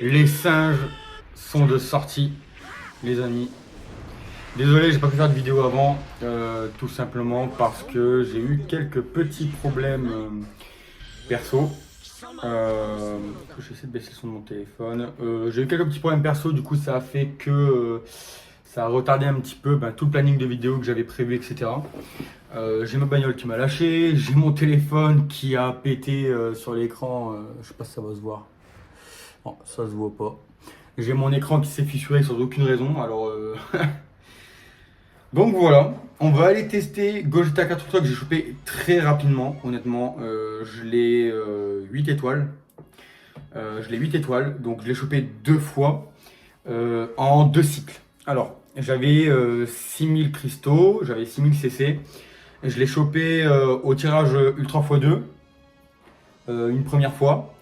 Les singes sont de sortie, les amis. Désolé, j'ai pas pu faire de vidéo avant, tout simplement parce que j'ai eu quelques petits problèmes perso. J'essaie de baisser le son de mon téléphone. J'ai eu quelques petits problèmes perso, du coup ça a fait que ça a retardé un petit peu tout le planning de vidéos que j'avais prévu, etc. J'ai ma bagnole qui m'a lâché, j'ai mon téléphone qui a pété sur l'écran, je sais pas si ça va se voir. Non, ça se voit pas. J'ai mon écran qui s'est fissuré sans aucune raison, alors donc voilà, on va aller tester Gogeta 4 Truck que j'ai chopé très rapidement, honnêtement. Je l'ai 8 étoiles. Je l'ai 8 étoiles, donc je l'ai chopé deux fois en deux cycles. Alors, j'avais 6000 cristaux, j'avais 6000 CC. Je l'ai chopé au tirage Ultra x2 une première fois.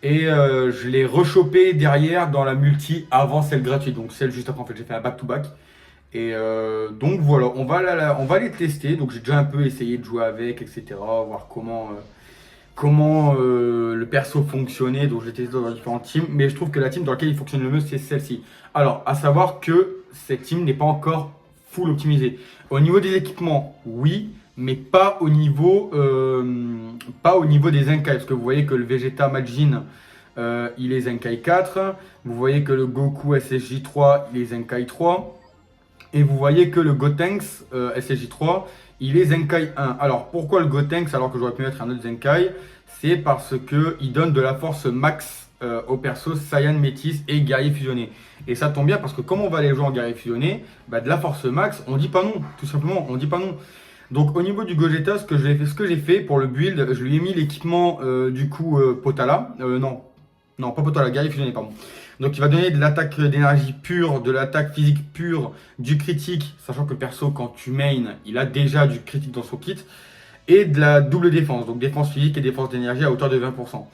Et je l'ai rechopé derrière dans la multi avant celle gratuite, donc celle juste après. En fait, j'ai fait un back-to-back. Et donc voilà, on va les tester. Donc j'ai déjà un peu essayé de jouer avec, etc. Voir comment le perso fonctionnait. Donc j'ai testé dans différentes teams. Mais je trouve que la team dans laquelle il fonctionne le mieux, c'est celle-ci. Alors, à savoir que cette team n'est pas encore full optimisée. Au niveau des équipements, oui, mais pas au niveau des Zenkai. Parce que vous voyez que le Vegeta Majin, il est Zenkai 4. Vous voyez que le Goku SSJ 3, il est Zenkai 3. Et vous voyez que le Gotenks SSJ3, il est Zenkai 1. Alors pourquoi le Gotenks alors que j'aurais pu mettre un autre Zenkai? C'est parce qu'il donne de la force max au perso Saiyan Métis et guerrier fusionné. Et ça tombe bien parce que comme on va aller jouer en guerrier fusionné, de la force max, on dit pas non. Tout simplement, on dit pas non. Donc au niveau du Gogeta, ce que j'ai fait pour le build, je lui ai mis l'équipement Potala. Non, pas Potala, guerrier fusionné, pardon. Donc il va donner de l'attaque d'énergie pure, de l'attaque physique pure, du critique, sachant que le perso quand tu main, il a déjà du critique dans son kit, et de la double défense, donc défense physique et défense d'énergie à hauteur de 20%.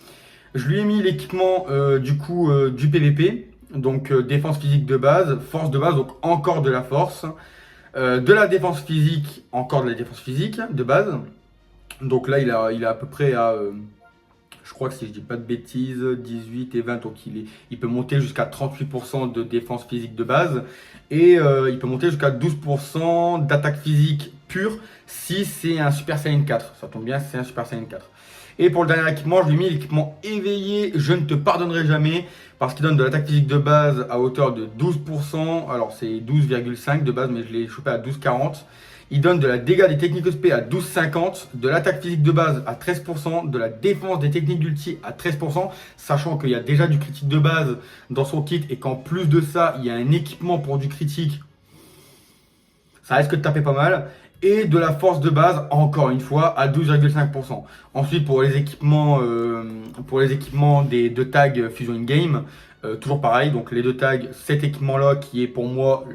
Je lui ai mis l'équipement du PVP, donc défense physique de base, force de base, donc encore de la force, de la défense physique, encore de la défense physique de base. Donc là il a à peu près à je crois que si je dis pas de bêtises, 18 et 20, donc il peut monter jusqu'à 38% de défense physique de base et il peut monter jusqu'à 12% d'attaque physique pure si c'est un Super Saiyan 4. Ça tombe bien, c'est un Super Saiyan 4. Et pour le dernier équipement, je lui ai mis l'équipement éveillé, je ne te pardonnerai jamais, parce qu'il donne de l'attaque physique de base à hauteur de 12%, alors c'est 12,5 de base, mais je l'ai chopé à 12,40. Il donne de la dégâts des techniques SP à 12,50, de l'attaque physique de base à 13%, de la défense des techniques d'ulti à 13%, sachant qu'il y a déjà du critique de base dans son kit et qu'en plus de ça, il y a un équipement pour du critique. Ça risque de taper pas mal. Et de la force de base, encore une fois, à 12,5%. Ensuite, pour les équipements des deux tags Fusion In-Game, toujours pareil. Donc les deux tags, cet équipement-là qui est pour moi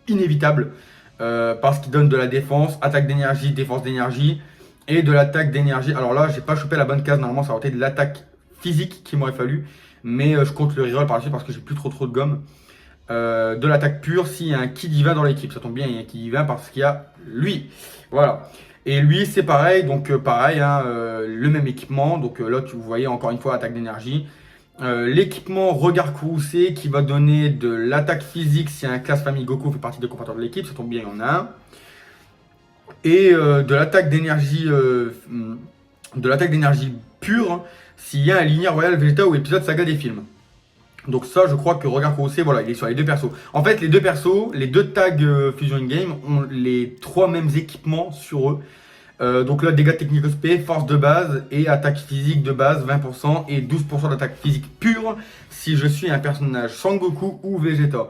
inévitable. Parce qu'il donne de la défense, attaque d'énergie, défense d'énergie et de l'attaque d'énergie. Alors là, j'ai pas chopé la bonne case, normalement ça aurait été de l'attaque physique qu'il m'aurait fallu, mais je compte le reroll par la suite parce que j'ai plus trop de gomme. De l'attaque pure s'il y a un Ki divin dans l'équipe, ça tombe bien, il y a un Ki divin parce qu'il y a lui. Voilà. Et lui, c'est pareil, donc pareil, le même équipement. Donc là, vous voyez encore une fois attaque d'énergie. L'équipement regard courroucé qui va donner de l'attaque physique si un classe famille Goku fait partie des combattants de l'équipe, ça tombe bien, il y en a un. Et de l'attaque d'énergie pure s'il y a un lignard royal Vegeta ou épisode saga des films. Donc ça, je crois que regard courroucé, voilà, il est sur les deux persos. En fait, les deux persos, les deux tags Fusion In-Game ont les trois mêmes équipements sur eux. Donc là, dégâts techniques SP, force de base et attaque physique de base 20% et 12% d'attaque physique pure si je suis un personnage Sangoku ou Vegeta.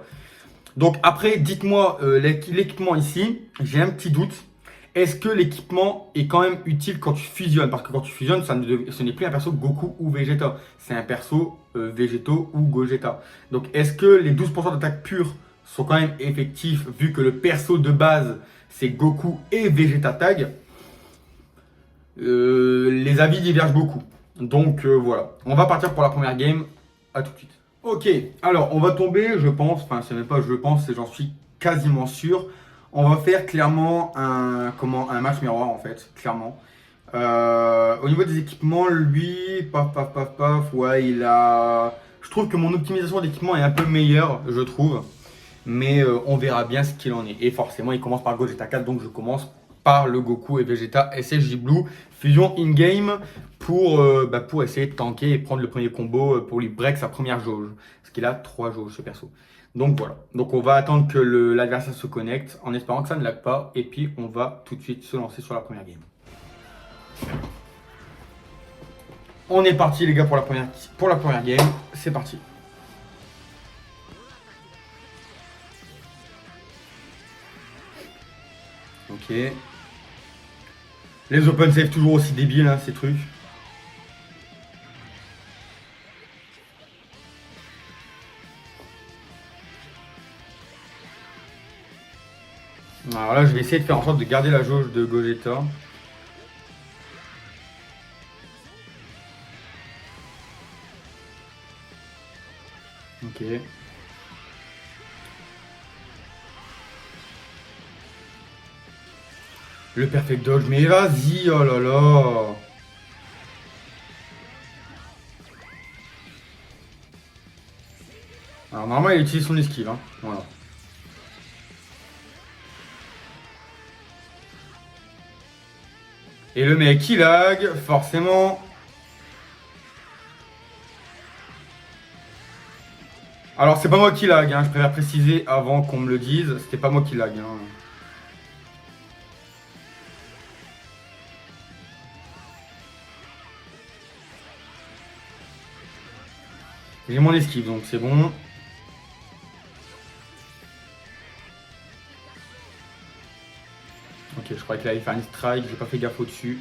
Donc après, dites-moi l'équipement ici, j'ai un petit doute. Est-ce que l'équipement est quand même utile quand tu fusionnes? Parce que quand tu fusionnes, ce n'est plus un perso Goku ou Vegeta, c'est un perso Végéto ou Gogeta. Donc est-ce que les 12% d'attaque pure sont quand même effectifs vu que le perso de base c'est Goku et Vegeta tag? Les avis divergent beaucoup. Donc voilà, on va partir pour la première game. À tout de suite. Ok, alors on va tomber, je pense, enfin c'est même pas je pense, c'est j'en suis quasiment sûr. On va faire clairement un match miroir en fait, clairement. Au niveau des équipements, lui, paf, paf, paf, paf, ouais, il a. Je trouve que mon optimisation d'équipement est un peu meilleure, je trouve. Mais on verra bien ce qu'il en est. Et forcément, il commence par Gogeta 4, donc je commence par le Goku et Vegeta SSJ Blue fusion in-game pour essayer de tanker et prendre le premier combo pour lui break sa première jauge. Parce qu'il a 3 jauges ce perso. Donc voilà. Donc on va attendre que l'adversaire se connecte en espérant que ça ne lag pas. Et puis on va tout de suite se lancer sur la première game. On est parti les gars pour la première game. C'est parti. Ok. Les open save toujours aussi débiles, hein, ces trucs. Alors là, je vais essayer de faire en sorte de garder la jauge de Gogeta. Ok. Le perfect dodge, mais vas-y, oh là là. Alors normalement, il utilise son esquive, hein. Voilà. Et le mec, il lag, forcément. Alors, c'est pas moi qui lag, hein, je préfère préciser avant qu'on me le dise. C'était pas moi qui lag. Hein. J'ai mon esquive, donc c'est bon. Ok, je croyais qu'il allait faire une strike, j'ai pas fait gaffe au-dessus.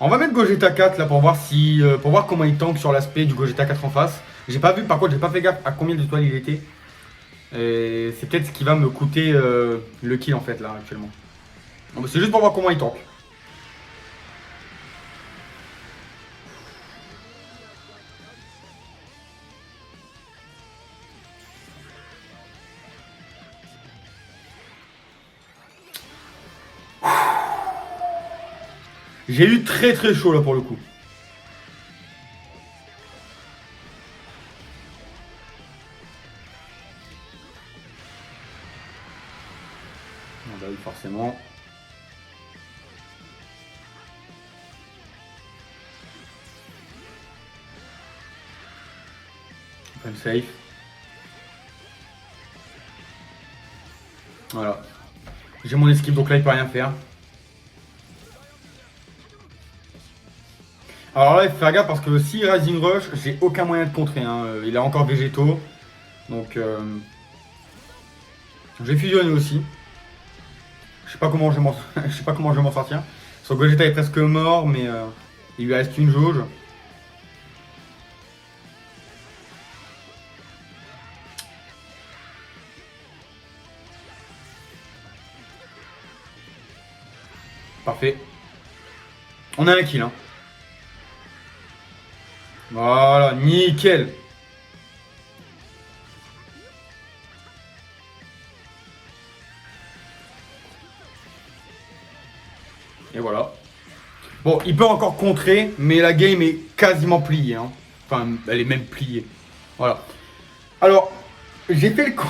On va mettre Gogeta 4 là pour voir si, pour voir comment il tank sur l'aspect du Gogeta 4 en face. J'ai pas vu, par contre, j'ai pas fait gaffe à combien d'étoiles il était. Et c'est peut-être ce qui va me coûter le kill en fait là actuellement. C'est juste pour voir comment il tank. J'ai eu très très chaud là pour le coup. Ah bah oui, forcément. Open safe. Voilà. J'ai mon esquive donc là il peut rien faire. Alors là il faut faire gaffe parce que si Rising Rush, j'ai aucun moyen de contrer. Hein. Il a encore végétaux. Donc je vais fusionner aussi. Je sais pas comment je vais m'en sortir. Son Gogeta est presque mort, mais il lui reste une jauge. Parfait. On a un kill. Hein. Voilà, nickel. Et voilà. Bon, il peut encore contrer, mais la game est quasiment pliée. Hein. Enfin, elle est même pliée. Voilà. Alors, j'ai fait le con.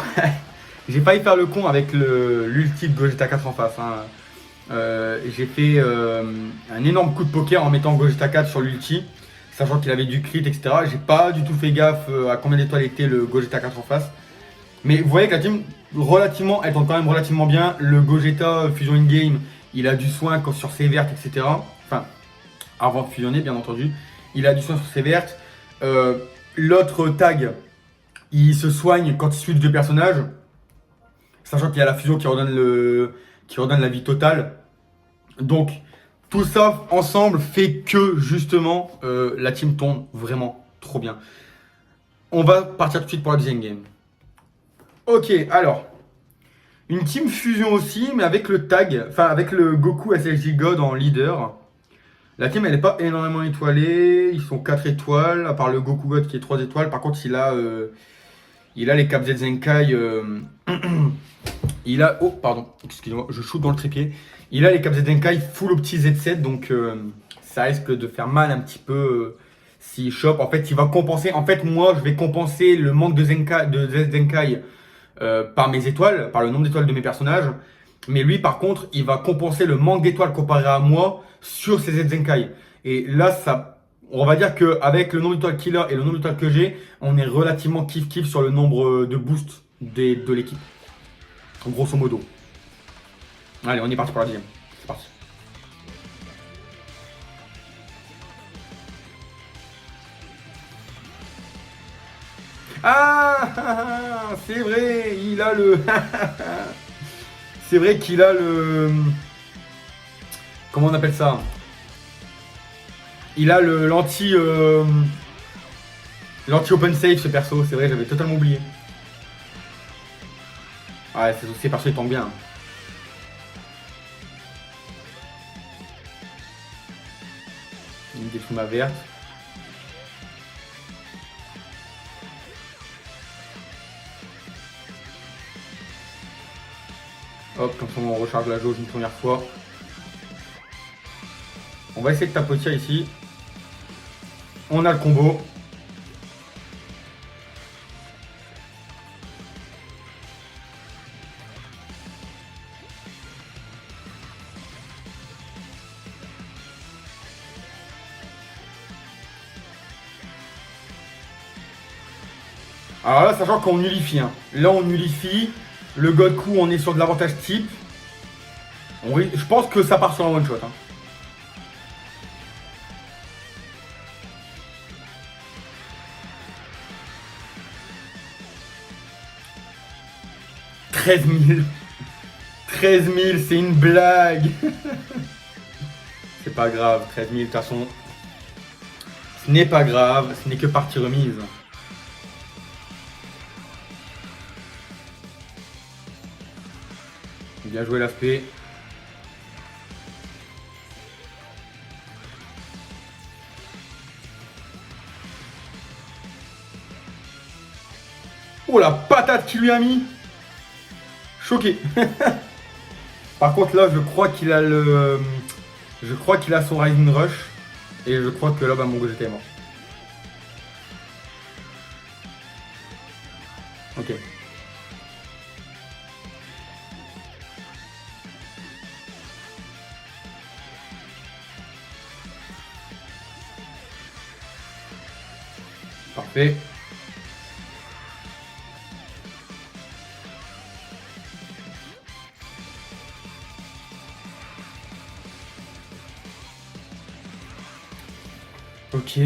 J'ai failli faire le con avec l'ulti de Gogeta 4 en face. Hein. J'ai fait un énorme coup de poker en mettant Gogeta 4 sur l'ulti, sachant qu'il avait du crit, etc. J'ai pas du tout fait gaffe à combien d'étoiles était le Gogeta 4 en face. Mais vous voyez que la team, relativement, elle tente quand même relativement bien. Le Gogeta Fusion in-game, il a du soin sur ses vertes, etc. Enfin, avant de fusionner, bien entendu. Il a du soin sur ses vertes. L'autre tag, il se soigne quand il switch de personnage. Sachant qu'il y a la fusion qui redonne la vie totale. Donc, tout ça ensemble fait que, justement, la team tombe vraiment trop bien. On va partir tout de suite pour la deuxième game. Ok, alors. Une team fusion aussi, mais avec le tag, enfin avec le Goku SSJ God en leader. La team elle n'est pas énormément étoilée, ils sont 4 étoiles, à part le Goku God qui est 3 étoiles. Par contre, il a les KZ Zenkai. Il a. Oh, pardon, excusez-moi, je shoot dans le trépied. Il a les Cap Zenkai full opti Z7, donc ça risque de faire mal un petit peu s'il chope. En fait, il va compenser. En fait, moi, je vais compenser le manque de Zenkai par mes étoiles, par le nombre d'étoiles de mes personnages. Mais lui, par contre, il va compenser le manque d'étoiles comparé à moi sur ses Z Zenkai. Et là, ça, on va dire qu'avec le nombre d'étoiles qu'il a et le nombre d'étoiles que j'ai, on est relativement kiff-kiff sur le nombre de boosts de l'équipe. Grosso modo. Allez, on est parti pour la deuxième. C'est parti. Ah, c'est vrai, il a le... c'est vrai qu'il a le... Comment on appelle ça? Il a le l'anti open save ce perso, c'est vrai, j'avais totalement oublié. Ouais, ces persos ils tombent bien. Il détruit ma verte. Hop, comme ça on recharge la jauge une première fois. On va essayer de tapoter ici. On a le combo. Alors là, sachant qu'on nullifie. Hein. Là, on nullifie. Le God Coup, on est sur de l'avantage type. Je pense que ça part sur un one shot. Hein. « 13 000. 13 000, c'est une blague. C'est pas grave, 13 000, de toute façon. Ce n'est pas grave, ce n'est que partie remise. Bien joué l'aspect. Oh la patate qu'il lui a mis. Choqué. Par contre là je crois qu'il a le... Je crois qu'il a son Rising Rush. Et je crois que là bah, mon Gogeta est mort. Ok. Parfait. Ok.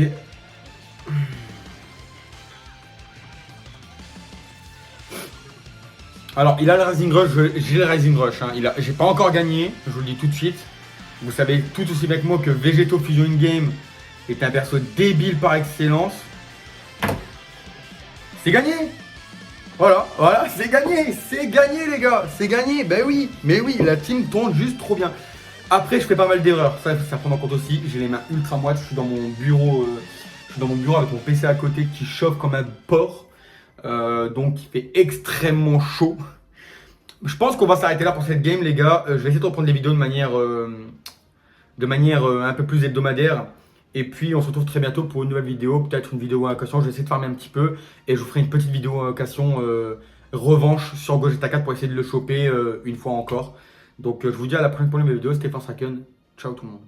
Alors, il a le Rising Rush, j'ai le Rising Rush. Hein. J'ai pas encore gagné, je vous le dis tout de suite. Vous savez tout aussi bien que moi que Vegeto Fusion Game est un perso débile par excellence. C'est gagné! Voilà, c'est gagné les gars, c'est gagné, ben oui, mais oui, la team tourne juste trop bien. Après, je fais pas mal d'erreurs, ça faut prendre en compte aussi. J'ai les mains ultra moites, je suis dans mon bureau, avec mon PC à côté qui chauffe comme un porc, donc il fait extrêmement chaud. Je pense qu'on va s'arrêter là pour cette game, les gars. Je vais essayer de reprendre les vidéos de manière un peu plus hebdomadaire. Et puis on se retrouve très bientôt pour une nouvelle vidéo, peut-être une vidéo invocation. Je vais essayer de farmer un petit peu et je vous ferai une petite vidéo invocation revanche sur Gogeta 4 pour essayer de le choper une fois encore. Donc je vous dis à la prochaine pour une nouvelle vidéo. C'était Forsaken. Ciao tout le monde.